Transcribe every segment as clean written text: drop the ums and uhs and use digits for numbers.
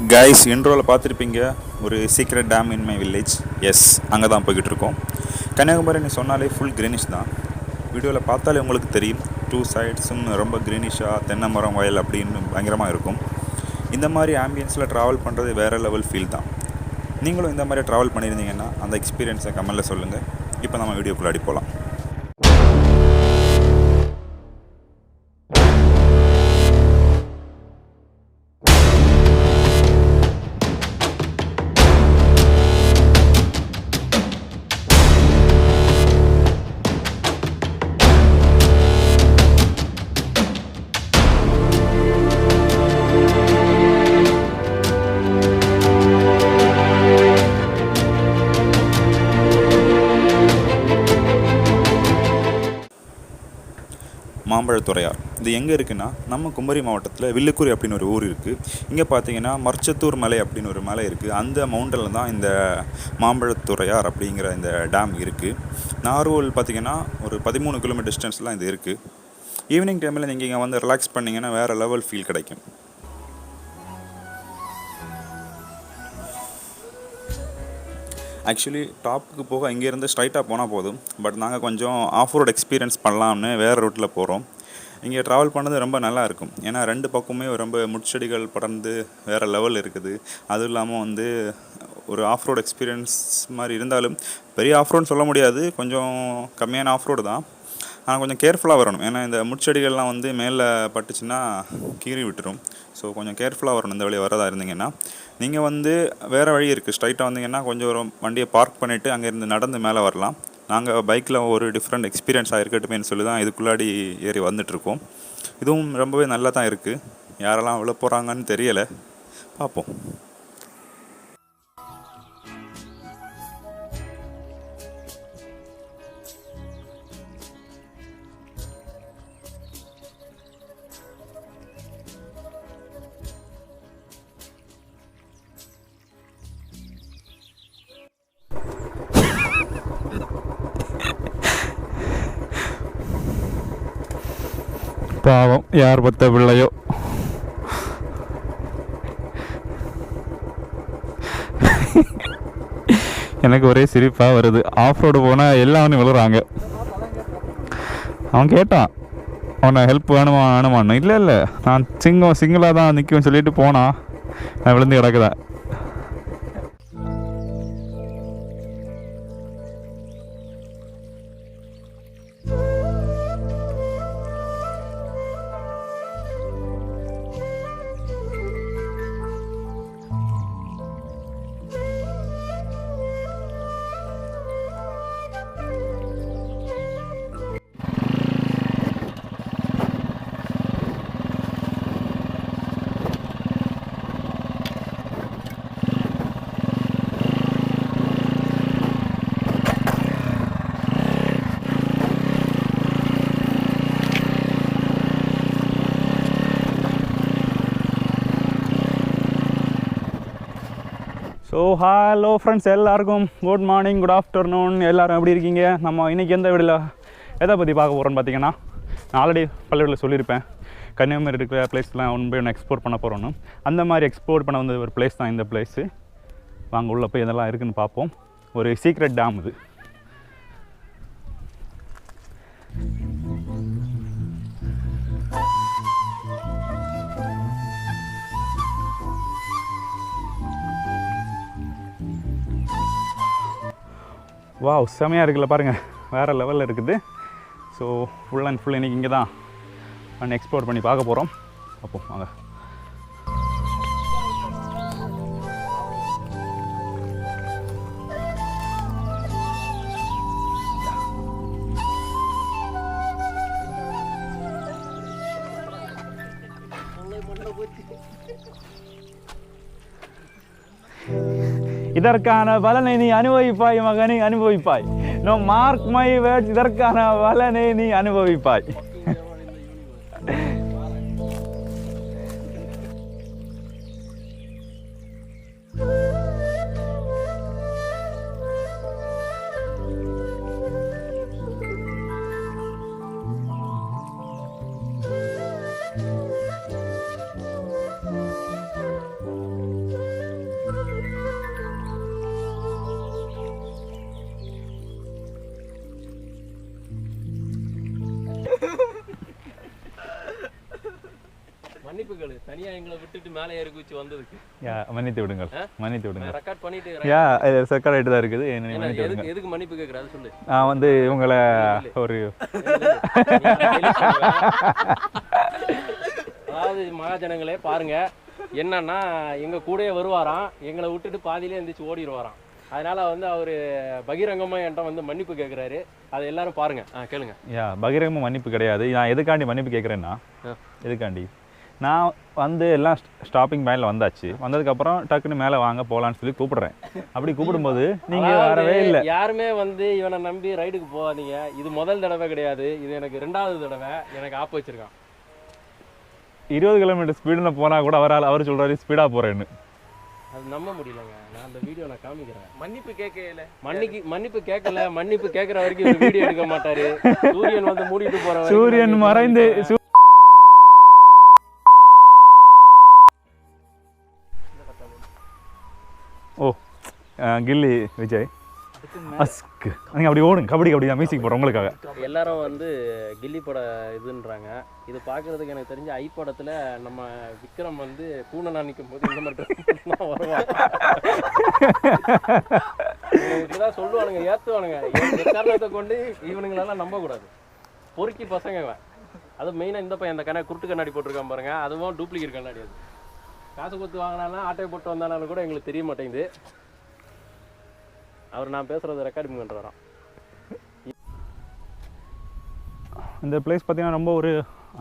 Guys இன்ட்ரோவில் பார்த்துருப்பீங்க ஒரு secret dam in my village. Yes, அங்கே தான் போய்கிட்டு இருக்கோம். கன்னியாகுமரி சொன்னாலே ஃபுல் க்ரீனிஷ் தான். வீடியோவில் பார்த்தாலே உங்களுக்கு தெரியும், 2 சைட்ஸும் ரொம்ப க்ரீனிஷாக தென்னை மரம் வயல் அப்படின்னு பயங்கரமாக இருக்கும். இந்த மாதிரி ஆம்பியன்ஸில் ட்ராவல் பண்ணுறது வேறு லெவல் ஃபீல் தான். நீங்களும் இந்த மாதிரி ட்ராவல் பண்ணியிருந்தீங்கன்னா அந்த எக்ஸ்பீரியன்ஸை கமெண்ட்டில் சொல்லுங்கள். இப்போ நம்ம வீடியோக்குள்ளாடி போகலாம். மாம்பழத்துறையார் இது எங்கே இருக்குன்னா, நம்ம குமரி மாவட்டத்தில் வில்லுக்குறி அப்படின்னு ஒரு ஊர் இருக்குது. இங்கே பார்த்தீங்கன்னா மர்ச்சத்தூர் மலை அப்படின்னு ஒரு மலை இருக்குது. அந்த மவுண்டனில் தான் இந்த மாம்பழத்துறையார் அப்படிங்கிற இந்த டேம் இருக்குது. நார்வோல் பார்த்திங்கன்னா ஒரு 13 கிலோமீட்டர் டிஸ்டன்ஸ்லாம் இது இருக்குது. ஈவினிங் டைமில் நீங்கள் இங்கே வந்து ரிலாக்ஸ் பண்ணிங்கன்னா வேறு லெவல் ஃபீல் கிடைக்கும். ஆக்சுவலி டாப்புக்கு போக இங்கேருந்து ஸ்ட்ரைட்டாக போனால் போதும். பட் நாங்கள் கொஞ்சம் ஆஃப் ரோட் எக்ஸ்பீரியன்ஸ் பண்ணலாம்னு வேறு ரூட்டில் போகிறோம். இங்கே ட்ராவல் பண்ணது ரொம்ப நல்லா இருக்கும். ஏன்னா 2 பக்கமே ரொம்ப முட்செடிகள் படர்ந்து வேறு லெவல் இருக்குது. அதுவும் இல்லாமல் வந்து ஒரு ஆஃப் ரோட் எக்ஸ்பீரியன்ஸ் மாதிரி இருந்தாலும் பெரிய ஆஃப் ரோடுன்னு சொல்ல முடியாது, கொஞ்சம் கம்மியான ஆஃப் ரோடு தான். ஆனால் கொஞ்சம் கேர்ஃபுல்லாக வரணும். ஏன்னா இந்த முட்செடிகள்லாம் வந்து மேலே பட்டுச்சுன்னா கீறி விட்டுரும். ஸோ கொஞ்சம் கேர்ஃபுல்லாக வரணும் இந்த வழியை வரதா இருந்தீங்கன்னா. நீங்கள் வந்து வேறு வழி இருக்குது, ஸ்ட்ரைட்டாக வந்தீங்கன்னா கொஞ்சம் ஒரு வண்டியை பார்க் பண்ணிவிட்டு அங்கேருந்து நடந்து மேலே வரலாம். நாங்கள் பைக்கில் ஒரு டிஃப்ரெண்ட் எக்ஸ்பீரியன்ஸ் ஆகிருக்கட்டுமேனு சொல்லி தான் இதுக்குள்ளாடி ஏறி வந்துட்டுருக்கோம். இதுவும் ரொம்பவே நல்லா தான் இருக்குது. யாரெல்லாம் விழ போகிறாங்கன்னு தெரியலை, பார்ப்போம். பாவம், யார் பத்த பிள்ளையோ. எனக்கு ஒரே சிரிப்பாக வருது. ஆஃப் ரோடு போனால் எல்லாரும் விழுறாங்க. அவன் கேட்டான், அவனை ஹெல்ப் வேணுமான்னு. இல்லை நான் சிங்கிளாக தான் நிற்கும் சொல்லிட்டு போனான். நான் விழுந்து கிடக்குதேன். ஸோ ஹலோ ஃப்ரெண்ட்ஸ், எல்லாருக்கும் குட் மார்னிங், குட் ஆஃப்டர்நூன். எல்லோரும் எப்படி இருக்கீங்க? நம்ம இன்றைக்கி எந்த வீடியோவில் எதை பற்றி பார்க்க போகிறோன்னு பார்த்தீங்கன்னா, நான் ஆல்ரெடி பல்லவீடில் சொல்லியிருப்பேன், கன்னியாகுமரி இருக்கிற பிளேஸ்லாம் ஒன்று எக்ஸ்ப்ளோர் பண்ண போகிறோன்னு. அந்த மாதிரி எக்ஸ்ப்ளோர் பண்ண வந்த ஒரு பிளேஸ் தான் இந்த பிளேஸு. வாங்க உள்ளே போய் இதெல்லாம் இருக்குதுன்னு பார்ப்போம். ஒரு சீக்ரெட் டேம் இது. வாவ், செமையாக இருக்குல்ல பாருங்கள், வேறு லெவலில் இருக்குது. ஸோ ஃபுல் அண்ட் ஃபுல் இன்றைக்கி இங்கே தான் எக்ஸ்ப்ளோர் பண்ணி பார்க்க போகிறோம். அப்போ வாங்க. இதற்கான பலனை நீ அனுபவிப்பாய் மகனை, அனுபவிப்பாய். நோ மார்க் மை வேர்ட்ஸ், இதற்கான பலனை நீ அனுபவிப்பாய். தனியா எங்களை விட்டுட்டு மேலே ஏறி குச்சி வந்ததுக்கு மன்னித்து விடுங்கள், மன்னித்து விடுங்கள். ரெக்கார்ட் பண்ணிட்டு ரெக்கார்ட் ஆகிட்டு தான் இருக்குது. எதுக்கு மன்னிப்பு கேட்குற அது சொல்லு. நான் வந்து இவங்களை ஒரு அதாவது மகாஜனங்களே பாருங்க, என்னன்னா எங்க கூடயே வருவாராம், எங்களை விட்டுட்டு பாதியிலே எந்திரிச்சு ஓடிடுவாராம். அதனால வந்து அவர் பகிரங்கமாக என்கிட்ட வந்து மன்னிப்பு கேட்குறாரு. அதை எல்லாரும் பாருங்க, கேளுங்க. பகிரங்கமாக மன்னிப்பு கிடையாது. நான் எதுக்காண்டி மன்னிப்பு கேட்குறேன்னா, எதுக்காண்டி நான் வந்து எல்லாம் ஸ்டாப்பிங் பாயிண்டில் வந்தாச்சு. வந்ததுக்கப்புறம் டக்குன்னு மேலே வாங்க போகலான்னு சொல்லி கூப்பிடுறேன். அப்படி கூப்பிடும்போது நீங்கள் வரவே இல்லை. யாருமே வந்து இவனை நம்பி ரைடுக்கு போகாதீங்க. இது முதல் தடவை கிடையாது, இது எனக்கு 2வது தடவை. எனக்கு ஆப் வச்சிருக்கான். 20 கிலோமீட்டர் ஸ்பீடில் போனால் கூட அவர் சொல்கிறாரு ஸ்பீடாக போகிறேன்னு. அது நம்ப முடியலங்க. நான் அந்த வீடியோ நான் காமிக்கிறேன். மன்னிப்பு கேட்கல, மன்னிப்பு கேட்கல, மன்னிப்பு கேட்குற வரைக்கும் வீடியோ எடுக்க மாட்டாரு. சூரியன் வந்து மூடிட்டு போற சூரியன் மறைந்து கில்லி விஜய் அஸ்க் நீங்கள் அப்படி ஓடுங்க. கபடி கபடி தான் மியூசிக் போடுறோம் உங்களுக்காக. எல்லாரும் வந்து கில்லி பட இதுன்றாங்க. இது பார்க்குறதுக்கு எனக்கு தெரிஞ்ச ஐ படத்தில் நம்ம விக்ரம் வந்து கூணனா நிற்கும் போது இந்த மாதிரி வருவான். இப்படிதான் சொல்லுவானுங்க, ஏற்றுவானுங்க. காரணத்தை கொண்டு இவனுங்களெல்லாம் நம்பக்கூடாது. பொறுக்கி பசங்க. அது மெயினாக இந்த பையன் அந்த குருட்டு கண்ணாடி போட்டிருக்கான் பாருங்க, அதுவும் டூப்ளிகேட் கண்ணாடி. அது காசு கொடுத்து வாங்கினாலும் ஆட்டை போட்டு வந்தாலும் கூட எங்களுக்கு தெரிய மாட்டேங்குது. அவர் நான் பேசுகிறத ரெக்கார்டிங் பண்ணுறாராம். இந்த பிளேஸ் பார்த்திங்கன்னா ரொம்ப ஒரு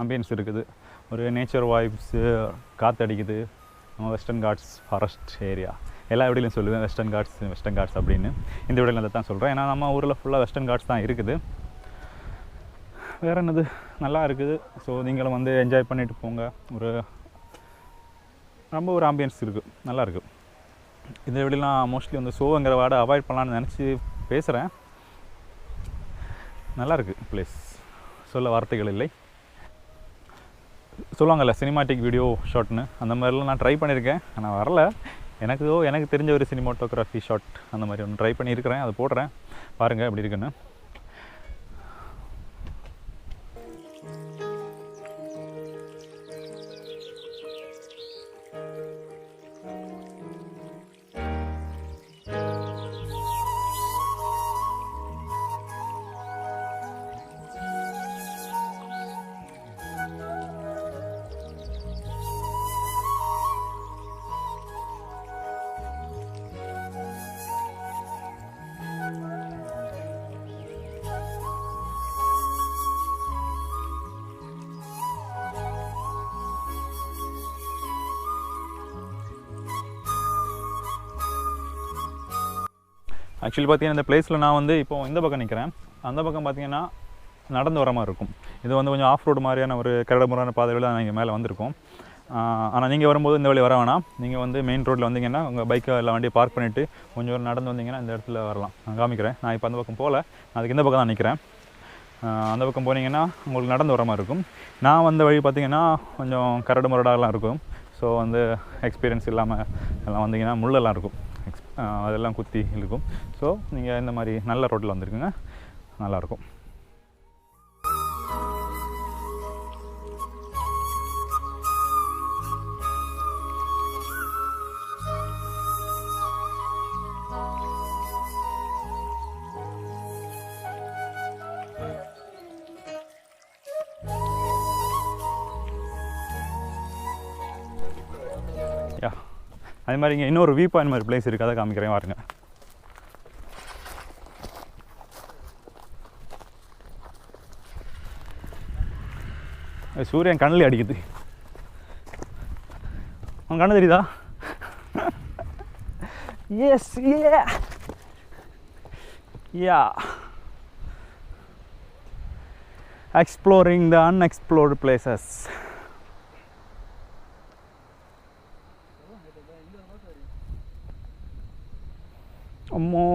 ஆம்பியன்ஸ் இருக்குது. ஒரு நேச்சர் வைப்ஸு, காற்றடிக்குது. நம்ம வெஸ்டர்ன் காட்ஸ் ஃபாரஸ்ட் ஏரியா எல்லா வீடியோலையும் சொல்லுவேன் வெஸ்டர்ன் காட்ஸ் அப்படின்னு. இந்த வீடியோவில் அதை தான் சொல்கிறேன். ஏன்னா நம்ம ஊரில் ஃபுல்லாக வெஸ்டர்ன் காட்ஸ் தான் இருக்குது. வேறு என்னது நல்லா இருக்குது. ஸோ நீங்களும் வந்து என்ஜாய் பண்ணிட்டு போங்க. ரொம்ப ஒரு ஆம்பியன்ஸ் இருக்குது, நல்லாயிருக்கு. இந்த வீடியோலாம் மோஸ்ட்லி வந்து ஷோங்கிற வார்டை அவாய்ட் பண்ணலான்னு நினச்சி பேசுகிறேன். நல்லாயிருக்கு பிளேஸ், சொல்ல வார்த்தைகள் இல்லை. சொல்லுவாங்கள்ல சினிமாட்டிக் வீடியோ ஷாட்னு, அந்த மாதிரிலாம் நான் ட்ரை பண்ணியிருக்கேன். ஆனால் வரல. எனக்கு தெரிஞ்ச ஒரு சினிமாட்டோகிராஃபி ஷாட் அந்த மாதிரி ஒன்று ட்ரை பண்ணியிருக்கிறேன். அதை போடுறேன், பாருங்கள் எப்படி இருக்குன்னு. ஆக்சுவலி பார்த்தீங்கன்னா இந்த பிளேஸில் நான் வந்து இப்போ இந்த பக்கம் நிற்கிறேன். அந்த பக்கம் பார்த்தீங்கன்னா நடந்து வர மாதிரி இருக்கும். இது வந்து கொஞ்சம் ஆஃப் ரோடு மாதிரியான ஒரு கரடுமுறையான பாதையில் தான் இங்கே மேலே வந்திருக்கோம். ஆனால் நீங்கள் வரும்போது இந்த வழி வர வேணாம். நீங்கள் வந்து மெயின் ரோட்டில் வந்தீங்கன்னா உங்கள் பைக்கை இல்லை வண்டியை பார்க் பண்ணிவிட்டு கொஞ்சம் ஒரு நடந்து வந்தீங்கன்னா இந்த இடத்துல வரலாம். நான் காமிக்கிறேன். நான் இப்போ அந்த பக்கம் போகல, அதுக்கு இந்த பக்கம் தான் நிற்கிறேன். அந்த பக்கம் போனீங்கன்னா உங்களுக்கு நடந்து வர மாதிரி இருக்கும். நான் வந்த வழி பார்த்திங்கன்னா கொஞ்சம் கரடு முரடாலாம் இருக்கும். ஸோ வந்து எக்ஸ்பீரியன்ஸ் இல்லாமல் எல்லாம் வந்தீங்கன்னா முள்ளெல்லாம் இருக்கும், அதெல்லாம் குத்தி இருக்கும். ஸோ நீங்கள் இந்த மாதிரி நல்ல ரோட்டில் வந்துருக்குங்க, நல்லாயிருக்கும். அதே மாதிரி இங்கே இன்னொரு வியூ பாயிண்ட் மாதிரி பிளேஸ் இருக்குது, அதை காமிக்கிறேன் பாருங்க. சூரியன் கண்ணில் அடிக்குது. உன் கண்ணு தெரியுதா? Yes, yeah exploring the unexplored places. அம்மோ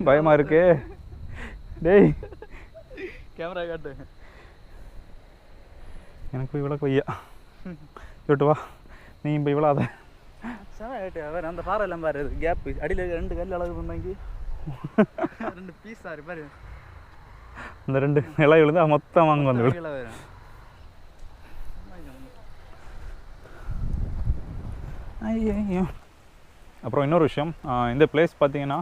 பயமா இருக்கு. டேய் கேமரா காட்டு. எனக்கு போய் விளக்கு வையா விட்டு வா. நீ போய் விழாத. வேறு அந்த பாறை எல்லாம் பாரு, கேப்பு அடியில் 2 கல் அளவு பண்ணாங்க, 2 பீஸ் ஆறு பாரு. அந்த 2 இலை விழுந்து மொத்தம் வாங்க வந்து ஐயோ. அப்புறம் இன்னொரு விஷயம், இந்த பிளேஸ் பார்த்தீங்கன்னா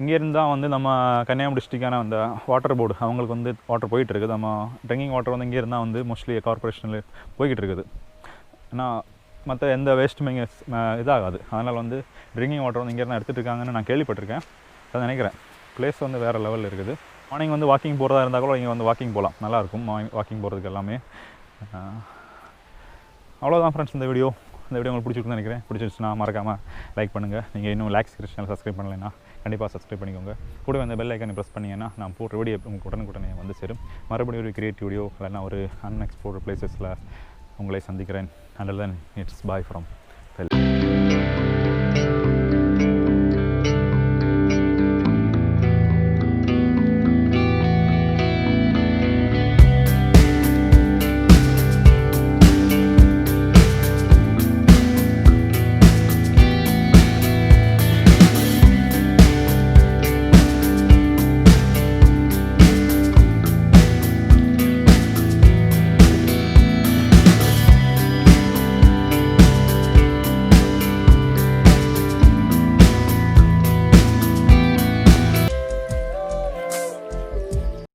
இங்கேருந்து தான் வந்து நம்ம கன்னியாகுமரி டிஸ்ட்ரிக்டான அந்த வாட்டர் போர்டு அவங்களுக்கு வந்து வாட்டர் போயிட்டு இருக்குது. நம்ம ட்ரிங்கிங் வாட்டர் வந்து இங்கே இருந்தால் வந்து மோஸ்ட்லி கார்பரேஷனில் போய்கிட்டு இருக்குது. ஏன்னா மற்ற எந்த வேஸ்ட்டுமே இங்கே இதாகாது. அதனால் வந்து ட்ரிங்கிங் வாட்டர் வந்து இங்கே இருந்தால் எடுத்துகிட்டு இருக்காங்கன்னு நான் கேள்விப்பட்டிருக்கேன். அதை நினைக்கிறேன். பிளேஸ் வந்து வேறு லெவலில் இருக்குது. மார்னிங் வந்து வாக்கிங் போகிறதா இருந்தால் கூட இங்கே வந்து வாக்கிங் போகலாம், நல்லாயிருக்கும் வாக்கிங் போகிறதுக்கு எல்லாமே. அவ்வளோதான் ஃப்ரெண்ட்ஸ் இந்த வீடியோ உங்களுக்கு பிடிச்சிருக்குன்னு நினைக்கிறேன். பிடிச்சிருச்சுன்னா மறக்காமல் லைக் பண்ணுங்கள். நீங்கள் இன்னும் லாக்ஸ் கிரியேஷன் சப்ஸ்கிரைப் பண்ணலைன்னா கண்டிப்பாக சப்ஸ்கிரைப் பண்ணிக்கோங்க. கூட வந்து பெல் ஐக்கானை ப்ரெஸ் பண்ணிங்கன்னா நான் போடுற வீடியோ உங்களுக்கு உடனுக்குடனே வந்து சேரும். மறுபடியும் ஒரு கிரியேட்டிவ் வீடியோ இல்லைன்னா ஒரு அன்எக்ஸ்ப்ளோர்டு பிளேசஸில் உங்களை சந்திக்கிறேன். Until then, it's bye from